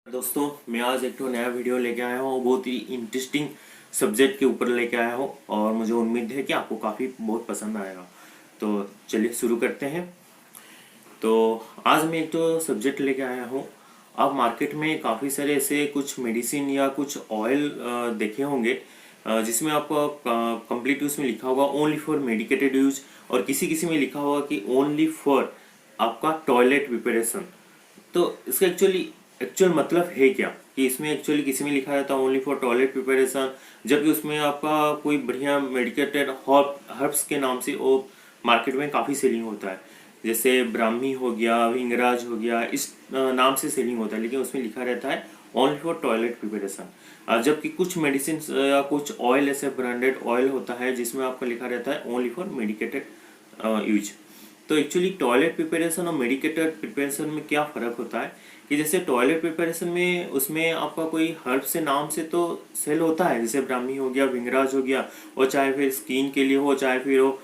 दोस्तों, मैं आज एक तो नया वीडियो लेके आया हूँ। बहुत ही इंटरेस्टिंग सब्जेक्ट के ऊपर लेके आया हूँ और मुझे उम्मीद है कि आपको काफ़ी बहुत पसंद आएगा। तो चलिए शुरू करते हैं। तो आज मैं एक तो सब्जेक्ट लेके आया हूँ। आप मार्केट में काफ़ी सारे ऐसे कुछ मेडिसिन या कुछ ऑयल देखे होंगे, जिसमें आपको कंप्लीट उसमें लिखा होगा ओनली फॉर मेडिकेटेड यूज, और किसी किसी में लिखा होगा कि ओनली फॉर आपका टॉयलेट प्रिपरेशन। तो इसका एक्चुअल मतलब है क्या, कि इसमें एक्चुअली किसी में लिखा रहता है ओनली फॉर टॉयलेट प्रिपरेशन, जबकि उसमें आपका कोई बढ़िया मेडिकेटेड हर्ब्स के नाम से वो मार्केट में काफ़ी सेलिंग होता है। जैसे ब्राह्मी हो गया, विंगराज हो गया, इस नाम से सेलिंग होता है, लेकिन उसमें लिखा रहता है ओनली फॉर टॉयलेट प्रिपरेशन। जबकि कुछ मेडिसिन या कुछ ऑयल ऐसे ब्रांडेड ऑयल होता है जिसमें आपका लिखा रहता है ओनली फॉर मेडिकेटेड यूज। तो एक्चुअली टॉयलेट प्रिपरेशन और मेडिकेटेड प्रिपरेशन में क्या फ़र्क होता है, कि जैसे टॉयलेट प्रिपरेशन में उसमें आपका कोई हर्ब से नाम से तो सेल होता है, जैसे ब्राह्मी हो गया, विंगराज हो गया, और चाहे फिर स्किन के लिए हो, चाहे फिर वो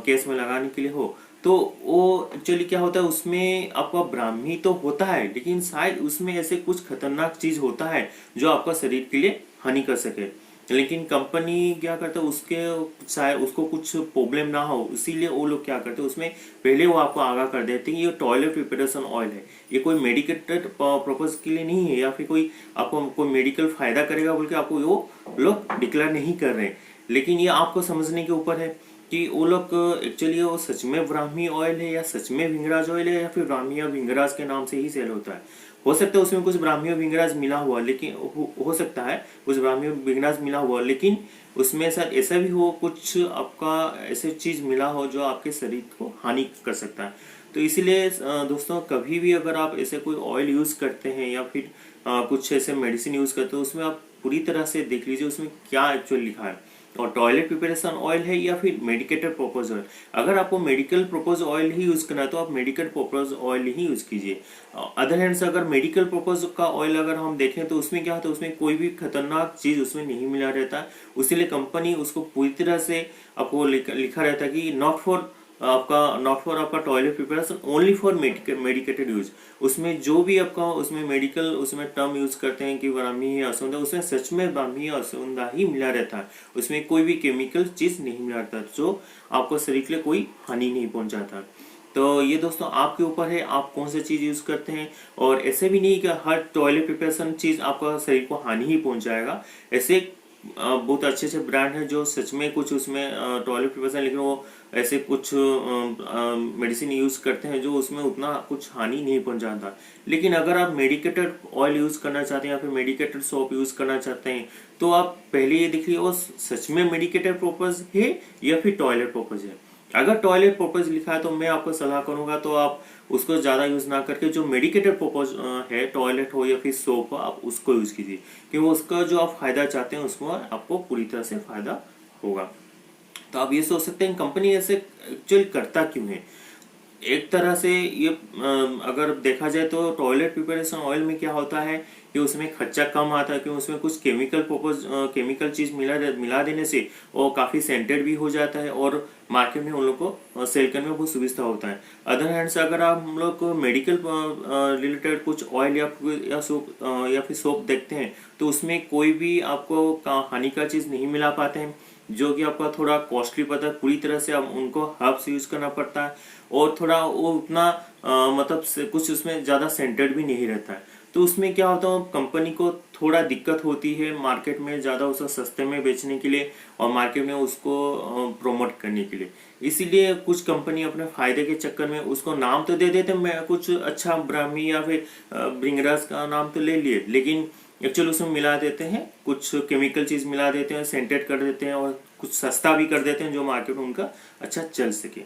केस में लगाने के लिए हो। तो वो एक्चुअली क्या होता है, उसमें आपका ब्राह्मी तो होता है, लेकिन शायद उसमें ऐसे कुछ खतरनाक चीज़ होता है जो आपका शरीर के लिए हानि कर सके। लेकिन कंपनी क्या करता है, उसके शायद उसको कुछ प्रॉब्लम ना हो, इसीलिए वो लोग क्या करते हैं, उसमें पहले वो आपको आगाह कर देते हैं कि ये टॉयलेट प्रिपरेशन ऑयल है, ये कोई मेडिकेटेड पर्पज के लिए नहीं है, या फिर कोई आपको कोई मेडिकल फायदा करेगा बोल के आपको वो लोग डिक्लेयर नहीं कर रहे हैं। लेकिन ये आपको समझने के ऊपर है कि वो लोग एक्चुअली वो सच में ब्राह्मी ऑयल है या सच में विंगराज ऑयल है, या फिर ब्राह्मी या विंगराज के नाम से ही सेल होता है। हो सकता है उसमें कुछ ब्राह्मी और विंगराज मिला हुआ, लेकिन हो सकता है कुछ ब्राह्मी और विंगराज मिला हुआ, लेकिन उसमें शायद ऐसा भी हो, कुछ आपका ऐसे चीज़ मिला हो जो आपके शरीर को हानि कर सकता है। तो इसीलिए दोस्तों, कभी भी अगर आप ऐसे कोई ऑयल यूज़ करते हैं या फिर कुछ ऐसे मेडिसिन यूज़ करते हो, उसमें आप पूरी तरह से देख लीजिए उसमें क्या एक्चुअल लिखा है, और टॉयलेट प्रिपरेशन ऑयल है या फिर मेडिकेटेड पर्पज ऑयल। अगर आपको मेडिकल पर्पज ऑयल ही यूज़ करना है तो आप मेडिकल पर्पज ऑयल ही यूज़ कीजिए। अदर हैंड से अगर मेडिकल पर्पज का ऑयल अगर हम देखें तो उसमें क्या होता है, उसमें कोई भी खतरनाक चीज़ उसमें नहीं मिला रहता है। उसीलिए कंपनी उसको पूरी तरह से आपको लिखा रहता है कि नॉट फॉर आपका toilet preparation, only for medicated use. उसमें जो भी आपका उसमें मेडिकल उसमें टर्म यूज करते हैं कि ब्राह्मी या असुंदा, उसमें सच में ब्राह्मी या असुंदा ही मिला रहता है। उसमें कोई भी केमिकल चीज़ नहीं मिला रहता जो आपको शरीर के लिए कोई हानि नहीं पहुंचाता। तो ये दोस्तों आपके ऊपर है, आप कौन सा चीज़ यूज़ करते हैं। और ऐसे भी नहीं कि हर टॉयलेट प्रिपरेशन चीज़ आपका शरीर को हानि ही पहुंचाएगा। ऐसे बहुत अच्छे अच्छे ब्रांड हैं जो सच में कुछ उसमें टॉयलेट प्रिपरेशन, लेकिन वो ऐसे कुछ मेडिसिन यूज़ करते हैं जो उसमें उतना कुछ हानि नहीं पहुंचाता। लेकिन अगर आप मेडिकेटेड ऑयल यूज़ करना चाहते हैं या फिर मेडिकेटेड सोप यूज़ करना चाहते हैं, तो आप पहले ये देखिए वो सच में मेडिकेटेड पर्पज है या फिर टॉयलेट पर्पज है। अगर टॉयलेट पर्पज लिखा है तो मैं आपको सलाह करूंगा तो आप उसको ज़्यादा यूज़ ना करके जो मेडिकेटेड पर्पज है, टॉयलेट हो या फिर सोप हो, आप उसको यूज़ कीजिए, क्योंकि उसका जो आप फायदा चाहते हैं उसमें आपको पूरी तरह से फायदा होगा। तो आप ये सोच सकते हैं कंपनी ऐसे एक्चुअल करता क्यों है। एक तरह से ये अगर देखा जाए तो टॉयलेट प्रिपरेशन ऑयल में क्या होता है कि उसमें खर्चा कम आता है, क्योंकि उसमें कुछ केमिकल चीज़ मिला देने से वो काफ़ी सेंटेड भी हो जाता है, और मार्केट में उन लोग को सेल करने में बहुत सुविधा होता है। अदर हैंड से अगर आप हम लोग मेडिकल रिलेटेड कुछ ऑयल या फिर सोप देखते हैं, तो उसमें कोई भी आपको हानि का चीज़ नहीं मिला पाते हैं, जो कि आपका थोड़ा कॉस्टली पड़ता है। पूरी तरह से आप उनको हर्ब्स यूज़ करना पड़ता है, और थोड़ा वो उतना मतलब कुछ उसमें ज़्यादा सेंटेड भी नहीं रहता है। तो उसमें क्या होता है, कंपनी को थोड़ा दिक्कत होती है मार्केट में ज़्यादा उसे सस्ते में बेचने के लिए और मार्केट में उसको प्रोमोट करने के लिए। इसीलिए कुछ कंपनी अपने फायदे के चक्कर में उसको नाम तो दे देते हैं, मैं कुछ अच्छा ब्राह्मी या फिर ब्रिंगराज का नाम तो ले लिए, लेकिन एक्चुअल उसमें मिला देते हैं कुछ केमिकल चीज़ मिला देते हैं, सेंटेड कर देते हैं, और कुछ सस्ता भी कर देते हैं जो मार्केट में उनका अच्छा चल सके।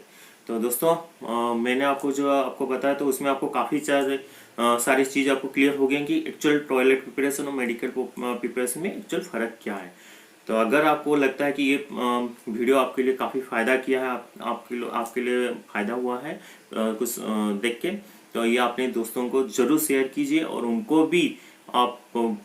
तो दोस्तों, मैंने आपको जो आपको बताया तो उसमें आपको काफ़ी सारी चीज़ आपको क्लियर हो गई कि एक्चुअल टॉयलेट प्रिपरेशन और मेडिकल प्रिपरेशन में एक्चुअल फ़र्क क्या है। तो अगर आपको लगता है कि ये वीडियो आपके लिए काफ़ी फ़ायदा किया है, आपके लिए फ़ायदा हुआ है कुछ देख के, तो ये अपने दोस्तों को ज़रूर शेयर कीजिए, और उनको भी आप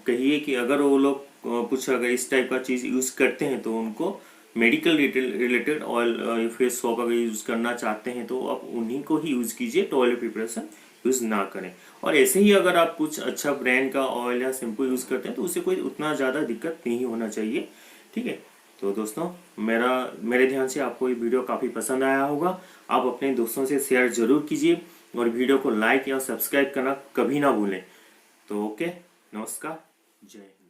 कहिए कि अगर वो लोग कुछ अगर इस टाइप का चीज़ यूज़ करते हैं तो उनको मेडिकल रिलेटेड ऑयल या फिर सोप अगर यूज़ करना चाहते हैं तो आप उन्हीं को ही यूज़ कीजिए टॉयलेट प्रिपरेशन यूज़ ना करें। और ऐसे ही अगर आप कुछ अच्छा ब्रांड का ऑयल या शैम्पू यूज़ करते हैं तो उससे कोई उतना ज़्यादा दिक्कत नहीं होना चाहिए। ठीक है, तो दोस्तों मेरे ध्यान से आपको ये वीडियो काफ़ी पसंद आया होगा। आप अपने दोस्तों से शेयर ज़रूर कीजिए और वीडियो को लाइक या सब्सक्राइब करना कभी ना भूलें। तो ओके, नमस्कार, जय हिंद।